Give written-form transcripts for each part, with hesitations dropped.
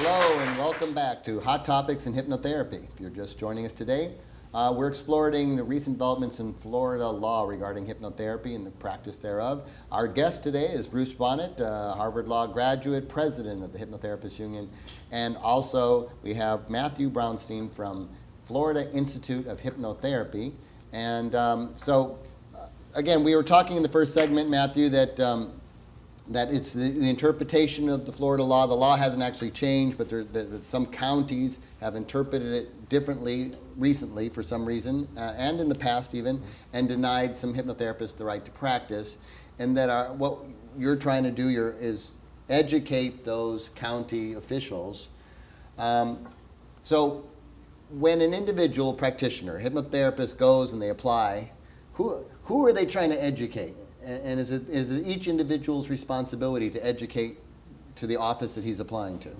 Hello and welcome back to Hot Topics in Hypnotherapy. If you're just joining us today, we're exploring the recent developments in Florida law regarding hypnotherapy and the practice thereof. Our guest today is Bruce Bonnett, Harvard Law graduate, president of the Hypnotherapists Union, and also we have Matthew Brownstein from Florida Institute of Hypnotherapy. And again, we were talking in the first segment, Matthew, that it's the interpretation of the Florida law. The law hasn't actually changed, but some counties have interpreted it differently recently for some reason, and in the past even, and denied some hypnotherapists the right to practice. And that what you're trying to do is educate those county officials. So when an individual practitioner, hypnotherapist goes and they apply, who are they trying to educate? And is it each individual's responsibility to educate to the office that he's applying to?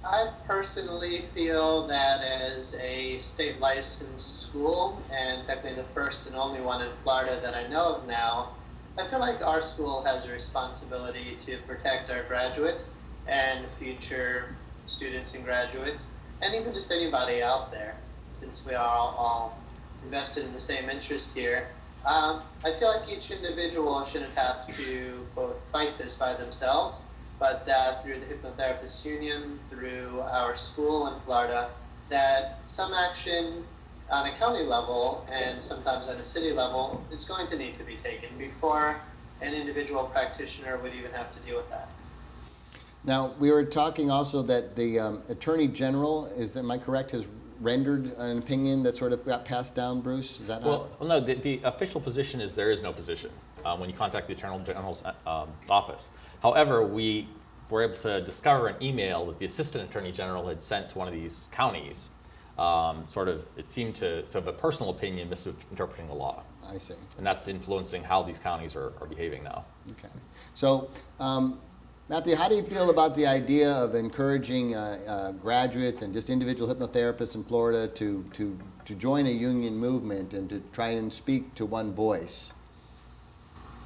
I personally feel that as a state licensed school, and technically the first and only one in Florida that I know of now, I feel like our school has a responsibility to protect our graduates and future students and graduates, and even just anybody out there, since we are all invested in the same interest here. I feel like each individual shouldn't have to, quote, fight this by themselves, but that through the Hypnotherapists Union, through our school in Florida, that some action on a county level and sometimes on a city level is going to need to be taken before an individual practitioner would even have to deal with that. Now, we were talking also that the Attorney General, am I correct, has rendered an opinion that sort of got passed down, Bruce? Is that well, no, the official position is there is no position when you contact the Attorney General's office. However, we were able to discover an email that the Assistant Attorney General had sent to one of these counties. It seemed to have a personal opinion misinterpreting the law. I see. And that's influencing how these counties are behaving now. Okay. So, Matthew, how do you feel about the idea of encouraging graduates and just individual hypnotherapists in Florida to join a union movement and to try and speak to one voice?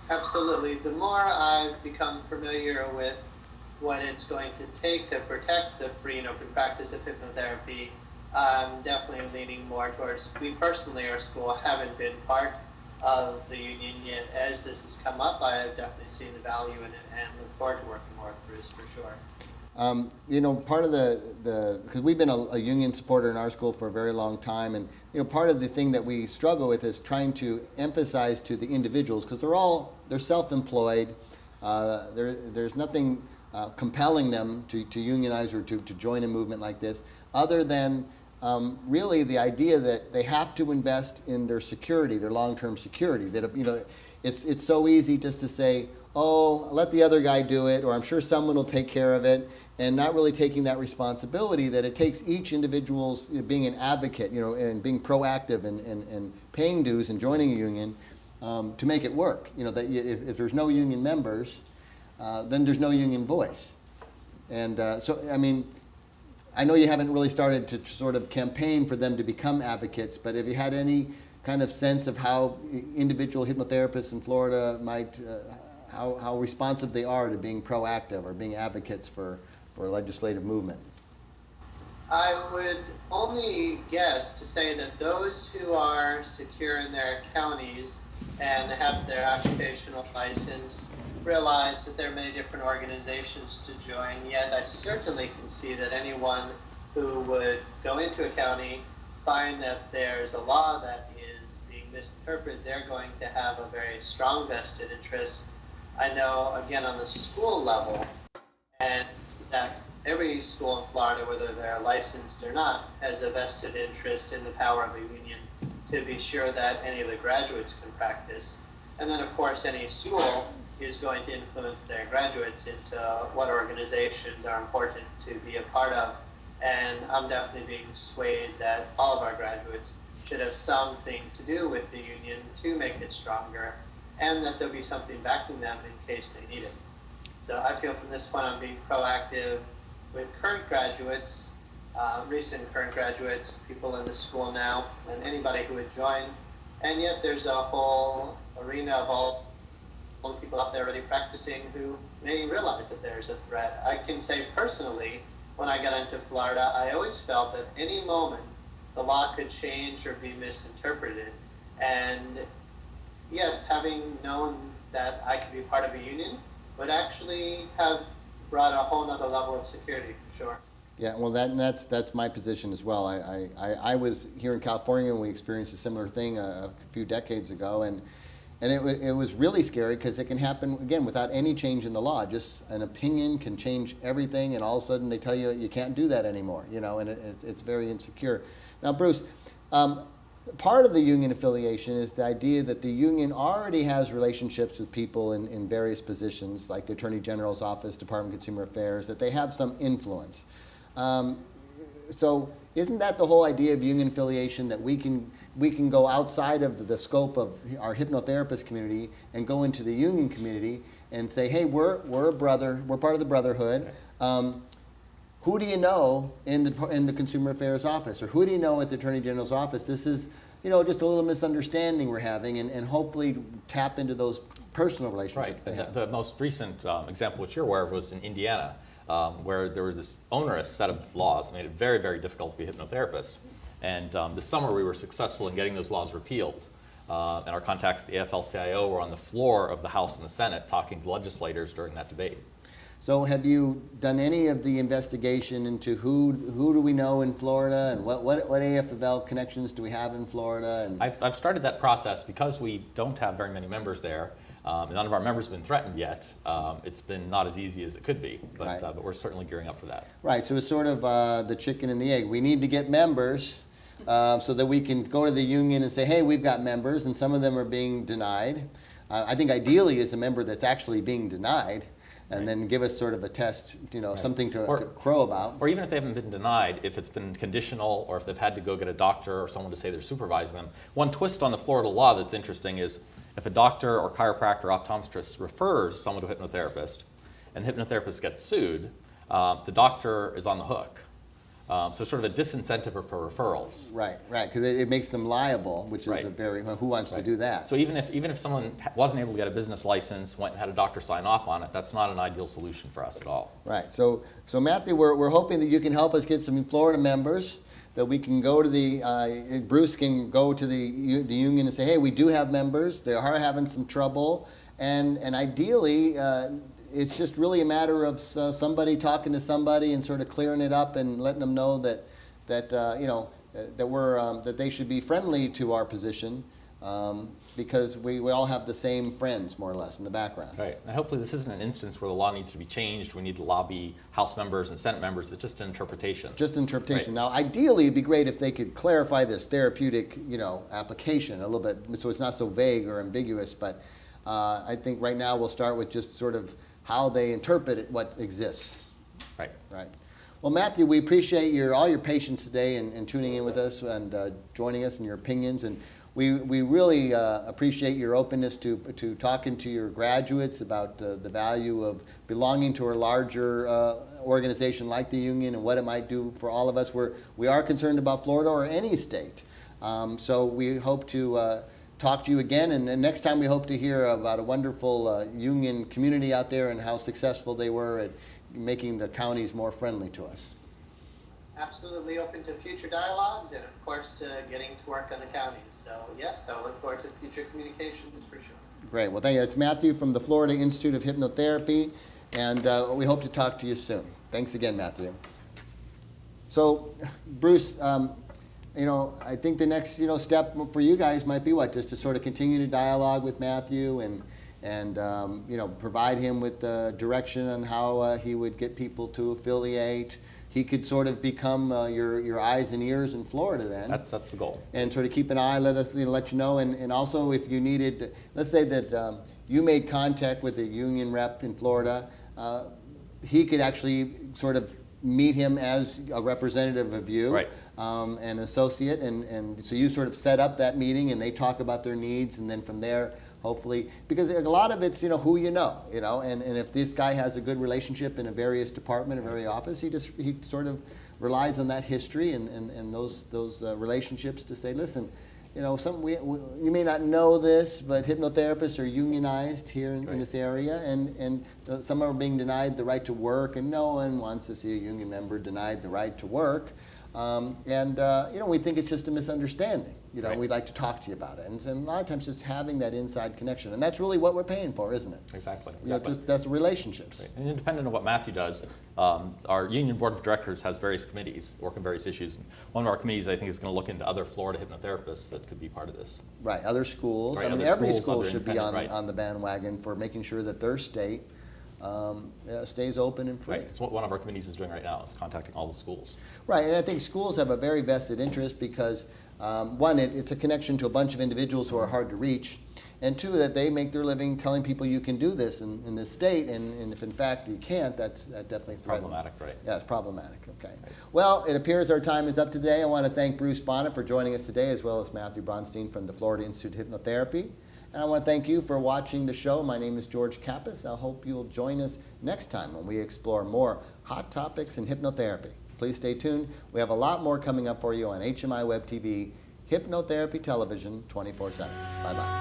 Absolutely. The more I've become familiar with what it's going to take to protect the free and open practice of hypnotherapy, I'm definitely leaning more towards, we personally, our school, haven't been part of the union yet. As this has come up, I have definitely seen the value in it and look forward to working more with Bruce for sure. Part of because we've been a union supporter in our school for a very long time, and part of the thing that we struggle with is trying to emphasize to the individuals, because they're self-employed. There's nothing compelling them to unionize or to join a movement like this, other than really the idea that they have to invest in their security, their long-term security. That it's so easy just to say, oh, let the other guy do it, or I'm sure someone will take care of it, and not really taking that responsibility that it takes each individual's being an advocate, and being proactive and paying dues and joining a union to make it work. That if there's no union members, then there's no union voice. And I know you haven't really started to sort of campaign for them to become advocates, but have you had any kind of sense of how individual hypnotherapists in Florida might, how responsive they are to being proactive or being advocates for a legislative movement? I would only guess to say that those who are secure in their counties and have their occupational license realize that there are many different organizations to join, yet I certainly can see that anyone who would go into a county, find that there's a law that is being misinterpreted, they're going to have a very strong vested interest. I know, again, on the school level, and that every school in Florida, whether they're licensed or not, has a vested interest in the power of a union to be sure that any of the graduates can practice. And then, of course, any school is going to influence their graduates into what organizations are important to be a part of. And I'm definitely being swayed that all of our graduates should have something to do with the union to make it stronger, and that there'll be something backing them in case they need it. So I feel from this point I'm being proactive with current graduates, recent current graduates, people in the school now, and anybody who would join. And yet there's a whole arena of all the people out there already practicing who may realize that there's a threat. I can say personally, when I got into Florida, I always felt that any moment the law could change or be misinterpreted. And yes, having known that I could be part of a union would actually have brought a whole nother level of security, for sure. Yeah, well, that's my position as well. I was here in California and we experienced a similar thing a few decades ago, and it was really scary because it can happen again without any change in the law. Just an opinion can change everything, and all of a sudden they tell you you can't do that anymore. And it's very insecure. Now, Bruce, part of the union affiliation is the idea that the union already has relationships with people in various positions, like the Attorney General's office, Department of Consumer Affairs, that they have some influence. So isn't that the whole idea of union affiliation, that we can go outside of the scope of our hypnotherapist community and go into the union community and say, hey, we're a brother, we're part of the brotherhood. Who do you know in the Consumer Affairs office, or who do you know at the Attorney General's office? This is just a little misunderstanding we're having, and hopefully tap into those personal relationships they have. The most recent example, which you're aware of, was in Indiana, where there was this onerous set of laws that made it very, very difficult to be a hypnotherapist. And this summer we were successful in getting those laws repealed. And our contacts at the AFL-CIO were on the floor of the House and the Senate talking to legislators during that debate. So have you done any of the investigation into who do we know in Florida, and what AFL connections do we have in Florida? And I've started that process because we don't have very many members there. None of our members have been threatened yet. It's been not as easy as it could be, but, right. But we're certainly gearing up for that. Right, so it's sort of the chicken and the egg. We need to get members so that we can go to the union and say, hey, we've got members, and some of them are being denied. I think ideally is a member that's actually being denied, and right. Then give us sort of a test, Right. something to crow about. Or even if they haven't been denied, if it's been conditional, or if they've had to go get a doctor or someone to say they're supervising them. One twist on the Florida law that's interesting is if a doctor or chiropractor or optometrist refers someone to a hypnotherapist, and the hypnotherapist gets sued, the doctor is on the hook. So sort of a disincentive for referrals. Right, because it makes them liable, which is Right. a very, who wants to do that? So even if someone wasn't able to get a business license, went and had a doctor sign off on it, that's not an ideal solution for us at all. Right, so Matthew, we're hoping that you can help us get some Florida members, that we can go to Bruce can go to the union and say, hey, we do have members, they are having some trouble, and ideally, it's just really a matter of somebody talking to somebody and sort of clearing it up and letting them know that they should be friendly to our position, because we all have the same friends, more or less, in the background. Right, and hopefully this isn't an instance where the law needs to be changed. We need to lobby House members and Senate members. It's just an interpretation. Just interpretation. Right. Now, ideally, it'd be great if they could clarify this therapeutic, application a little bit, so it's not so vague or ambiguous. But I think right now we'll start with just sort of how they interpret what exists. Right. Right. Well, Matthew, we appreciate all your patience today and tuning in with us and joining us and your opinions. And we really appreciate your openness to talking to your graduates about the value of belonging to a larger organization like the union and what it might do for all of us. We are concerned about Florida or any state. So we hope to talk to you again, and next time we hope to hear about a wonderful union community out there and how successful they were at making the counties more friendly to us. Absolutely open to future dialogues and, of course, to getting to work on the counties. So, yes, I look forward to future communications for sure. Great. Well, thank you. It's Matthew from the Florida Institute of Hypnotherapy, and we hope to talk to you soon. Thanks again, Matthew. So, Bruce, I think the next step for you guys might be just to sort of continue to dialogue with Matthew and provide him with direction on how he would get people to affiliate. He could sort of become your eyes and ears in Florida then. That's the goal. And sort of keep an eye, let you know, and also if you needed, let's say that you made contact with a union rep in Florida, he could actually sort of meet him as a representative of you. Right. An associate, and so you sort of set up that meeting and they talk about their needs, and then from there, hopefully, because a lot of it's who you know, and if this guy has a good relationship in a various department, a very office, he sort of relies on that history and those relationships to say, listen, you know, you may not know this, but hypnotherapists are unionized here in Right. this area, and some are being denied the right to work, and no one wants to see a union member denied the right to work. You know, we think it's just a misunderstanding. You know, Right. we'd like to talk to you about it. And a lot of times just having that inside connection. And that's really what we're paying for, isn't it? Exactly. You know, that's relationships. And independent of what Matthew does, our union board of directors has various committees work on various issues. And one of our committees, I think, is going to look into other Florida hypnotherapists that could be part of this. Right, other schools. Right, I mean, other every schools, school other should be independent, right. on the bandwagon for making sure that their state stays open and free. Right. It's what one of our committees is doing right now, is contacting all the schools. Right, and I think schools have a very vested interest because, one, it's a connection to a bunch of individuals who are hard to reach, and two, that they make their living telling people you can do this in this state, and if in fact you can't, that definitely threatens. Problematic, right. Yeah, it's problematic, okay. Well, it appears our time is up today. I want to thank Bruce Bonnett for joining us today, as well as Matthew Bronstein from the Florida Institute of Hypnotherapy. And I want to thank you for watching the show. My name is George Kappas. I hope you'll join us next time when we explore more hot topics in hypnotherapy. Please stay tuned. We have a lot more coming up for you on HMI Web TV, Hypnotherapy Television 24/7. Bye-bye.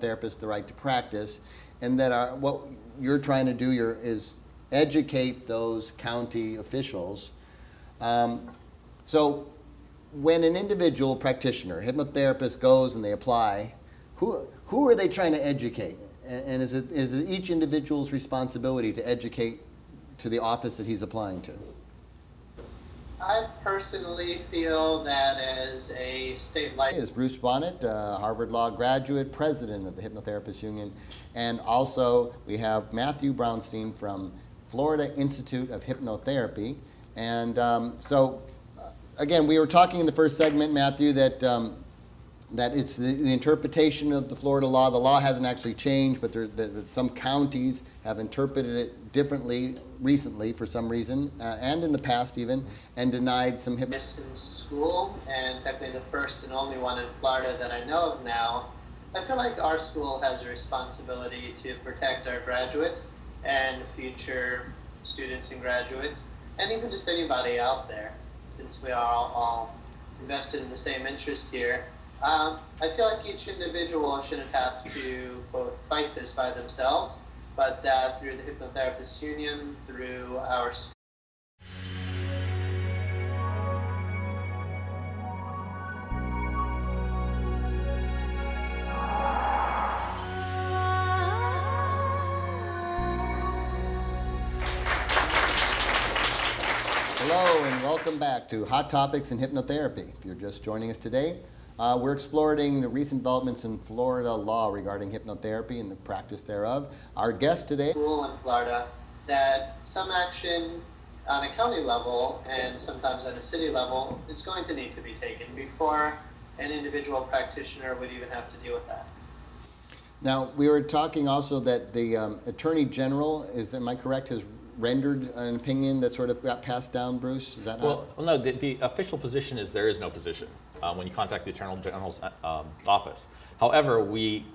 Therapist the right to practice, and that what you're trying to do is educate those county officials. So when an individual practitioner, hypnotherapist goes and they apply, who are they trying to educate? And is it each individual's responsibility to educate to the office that he's applying to? I personally feel that as a state license. Is Bruce Bonnett, Harvard Law graduate, president of the Hypnotherapists Union, and also we have Matthew Bronstein from Florida Institute of Hypnotherapy. And again, we were talking in the first segment, Matthew, that it's the interpretation of the Florida law. The law hasn't actually changed, but some counties have interpreted it differently recently for some reason, and in the past even, and denied some In school, and technically the first and only one in Florida that I know of now. I feel like our school has a responsibility to protect our graduates and future students and graduates, and even just anybody out there, since we are all invested in the same interest here. I feel like each individual shouldn't have to, quote, fight this by themselves, but that through the Hypnotherapists Union, through our school. Hello and welcome back to Hot Topics in Hypnotherapy. If you're just joining us today, we're exploring the recent developments in Florida law regarding hypnotherapy and the practice thereof. Our guest today, Rule in Florida that some action on a county level and sometimes on a city level is going to need to be taken before an individual practitioner would even have to deal with that. now we were talking also that the Attorney General, am I correct, has rendered an opinion that sort of got passed down, Bruce? Is that Well, no, the official position is there is no position when you contact the Attorney General's office. However, we